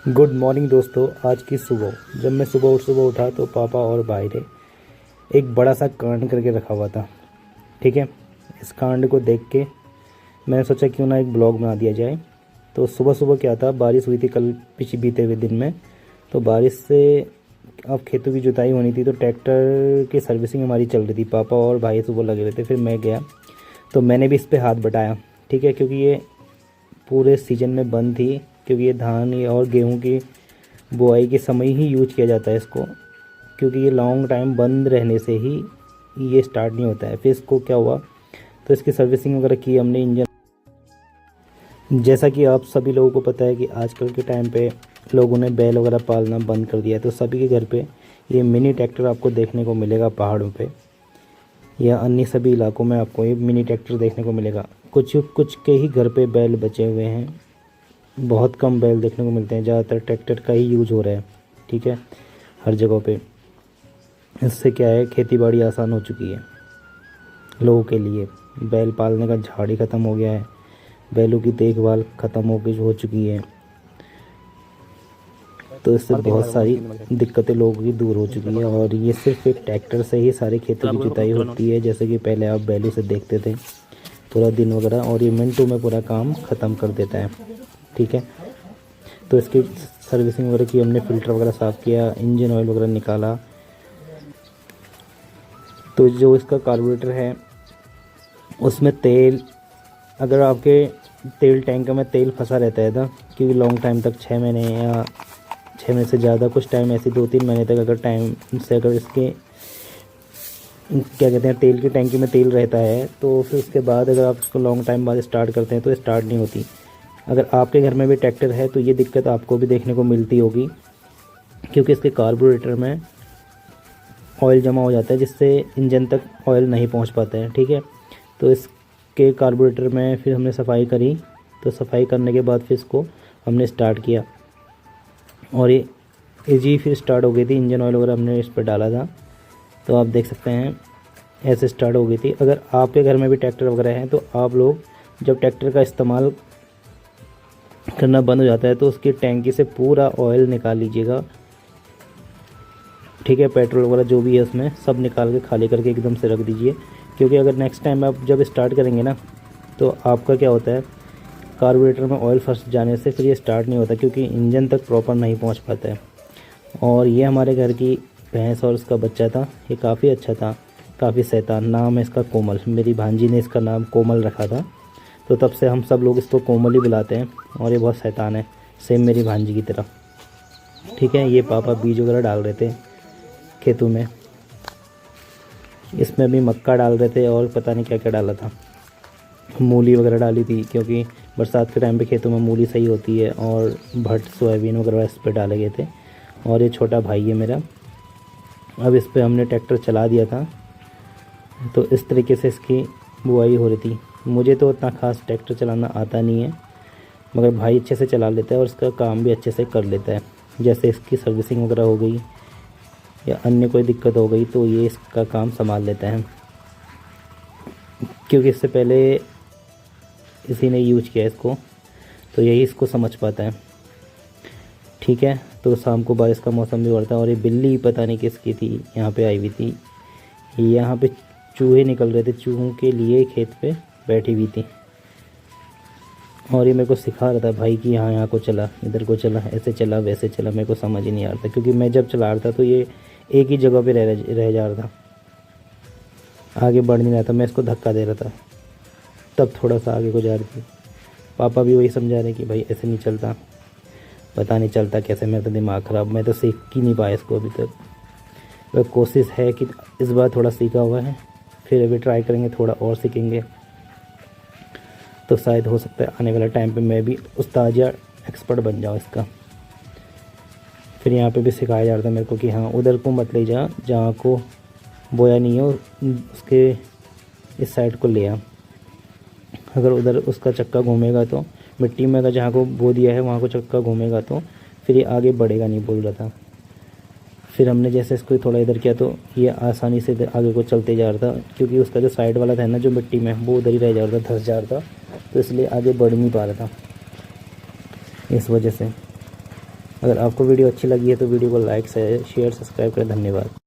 Good morning दोस्तों। आज की सुबह जब मैं सुबह उठा तो पापा और भाई ने एक बड़ा सा कांड करके रखा हुआ था। ठीक है, इस कांड को देख के मैंने सोचा क्यों ना एक ब्लॉग बना दिया जाए। तो सुबह क्या था, बारिश हुई थी कल पिछले बीते हुए दिन में। तो बारिश से अब खेतों की जुताई होनी थी, तो ट्रैक्टर की सर्विसिंग हमारी चल रही थी। पापा और भाई सुबह लगे हुए थे, फिर मैं गया तो मैंने भी इस पर हाथ बटाया। ठीक है, क्योंकि ये पूरे सीज़न में बंद थी, क्योंकि ये धान और गेहूं की बुआई के समय ही यूज किया जाता है इसको, क्योंकि ये लॉन्ग टाइम बंद रहने से ही ये स्टार्ट नहीं होता है। फिर इसको क्या हुआ, तो इसकी सर्विसिंग वगैरह की हमने। इंजन, जैसा कि आप सभी लोगों को पता है कि आजकल के टाइम पे लोगों ने बैल वगैरह पालना बंद कर दिया है, तो सभी के घर पे ये मिनी ट्रैक्टर आपको देखने को मिलेगा। पहाड़ों पे या अन्य सभी इलाकों में आपको ये मिनी ट्रैक्टर देखने को मिलेगा। कुछ कुछ के ही घर पे बैल बचे हुए हैं, बहुत कम बैल देखने को मिलते हैं। ज़्यादातर ट्रैक्टर का ही यूज हो रहा है। ठीक है, हर जगह पे। इससे क्या है, खेती बाड़ी आसान हो चुकी है लोगों के लिए। बैल पालने का झाड़ ही ख़त्म हो गया है, बैलों की देखभाल ख़त्म हो चुकी है। तो इससे बहुत सारी दिक्कतें लोगों की दूर हो चुकी है। और ये सिर्फ एक ट्रैक्टर से ही सारे खेतों की जुताई होती है। जैसे कि पहले आप बैलों से देखते थे पूरा दिन वगैरह, और ये मिनटों में पूरा काम ख़त्म कर देता है। ठीक है, तो इसकी सर्विसिंग वगैरह की हमने, फ़िल्टर वगैरह साफ़ किया, इंजन ऑयल वगैरह निकाला। तो जो इसका कार्बोरेटर है उसमें तेल, अगर आपके तेल टैंक में तेल फंसा रहता है ना, क्योंकि लॉन्ग टाइम तक 6 महीने या 6 महीने से ज़्यादा कुछ टाइम, ऐसे 2-3 महीने तक अगर टाइम से अगर इसके क्या कहते हैं तेल की टैंकी में तेल रहता है, तो फिर उसके बाद अगर आप इसको लॉन्ग टाइम बाद स्टार्ट करते हैं तो स्टार्ट नहीं होती। अगर आपके घर में भी ट्रैक्टर है तो ये दिक्कत आपको भी देखने को मिलती होगी, क्योंकि इसके कार्बोरेटर में ऑयल जमा हो जाता है, जिससे इंजन तक ऑयल नहीं पहुंच पाता है। ठीक है, तो इसके कार्बोरेटर में फिर हमने सफाई करी। तो सफाई करने के बाद फिर इसको हमने स्टार्ट किया, और ये जी फिर स्टार्ट हो गई थी। इंजन ऑयल वगैरह हमने इस पर डाला था, तो आप देख सकते हैं ऐसे स्टार्ट हो गई थी। अगर आपके घर में भी ट्रैक्टर वगैरह हैं तो आप लोग जब ट्रैक्टर का इस्तेमाल करना बंद हो जाता है तो उसकी टैंकी से पूरा ऑयल निकाल लीजिएगा। ठीक है, पेट्रोल वगैरह जो भी है उसमें सब निकाल के खाली करके एकदम से रख दीजिए, क्योंकि अगर नेक्स्ट टाइम आप जब स्टार्ट करेंगे ना, तो आपका क्या होता है, कार्बोरेटर में ऑयल फंस जाने से फिर ये स्टार्ट नहीं होता, क्योंकि इंजन तक प्रॉपर नहीं पहुंच पाता है। और ये हमारे घर की भैंस और उसका बच्चा था, ये काफ़ी अच्छा था, काफ़ी शैतान। नाम है इसका कोमल, मेरी भांजी ने इसका नाम कोमल रखा था, तो तब से हम सब लोग इसको कोमल ही बुलाते हैं। और ये बहुत शैतान है, सेम मेरी भांजी की तरह। ठीक है, ये पापा बीज वगैरह डाल रहे थे खेतों में, इसमें भी मक्का डाल रहे थे और पता नहीं क्या क्या डाला था, मूली वगैरह डाली थी, क्योंकि बरसात के टाइम पे खेतों में मूली सही होती है। और भट्ट सोयाबीन वगैरह इस पर डाले गए थे। और ये छोटा भाई है मेरा, अब इस पर हमने ट्रैक्टर चला दिया था, तो इस तरीके से इसकी बुआई हो रही थी। मुझे तो उतना ख़ास ट्रैक्टर चलाना आता नहीं है, मगर भाई अच्छे से चला लेता है और इसका काम भी अच्छे से कर लेता है। जैसे इसकी सर्विसिंग वगैरह हो गई या अन्य कोई दिक्कत हो गई तो ये इसका काम संभाल लेता है, क्योंकि इससे पहले इसी ने यूज किया इसको, तो यही इसको समझ पाता है। ठीक है, तो शाम को बारिश का मौसम भी बढ़ता है, और ये बिल्ली पता नहीं किसकी थी यहाँ पे आई हुई थी। यहाँ पे चूहे निकल रहे थे, चूहों के लिए खेत पे बैठी हुई थी, और ये मेरे को सिखा रहा था भाई कि यहाँ को चला, इधर को चला, ऐसे चला वैसे चला। मेरे को समझ ही नहीं आ रहा था, क्योंकि मैं जब चला रहा था तो ये एक ही जगह पे रह जा रहा था, आगे बढ़ नहीं रहा था। मैं इसको धक्का दे रहा था, तब थोड़ा सा आगे को जा रही थी। पापा भी वही समझा रहे कि भाई ऐसे नहीं चलता, पता नहीं चलता कैसे। मेरा तो दिमाग ख़राब, मैं तो सीख ही नहीं पाया इसको अभी तक। वह कोशिश है कि इस बार थोड़ा सीखा हुआ है, फिर अभी ट्राई करेंगे, थोड़ा और सीखेंगे, तो शायद हो सकता है आने वाले टाइम पे मैं भी उस्ताद या एक्सपर्ट बन जाऊँ इसका। फिर यहाँ पे भी सिखाया जा रहा था मेरे को कि हाँ उधर को मत ले जा, जहाँ को बोया नहीं हो उसके इस साइड को ले आ। अगर उधर उसका चक्का घूमेगा तो मिट्टी में, अगर जहाँ को बो दिया है वहाँ को चक्का घूमेगा तो फिर ये आगे बढ़ेगा नहीं, बोल रहा था। फिर हमने जैसे इसको थोड़ा इधर किया तो ये आसानी से आगे को चलते जा रहा था, क्योंकि उसका जो साइड वाला था ना, जो मिट्टी में, वो उधर ही रह जा रहा था, धंस जा रहा था, तो इसलिए आगे बढ़ नहीं पा रहा था इस वजह से। अगर आपको वीडियो अच्छी लगी है तो वीडियो को लाइक शेयर सब्सक्राइब करें। धन्यवाद।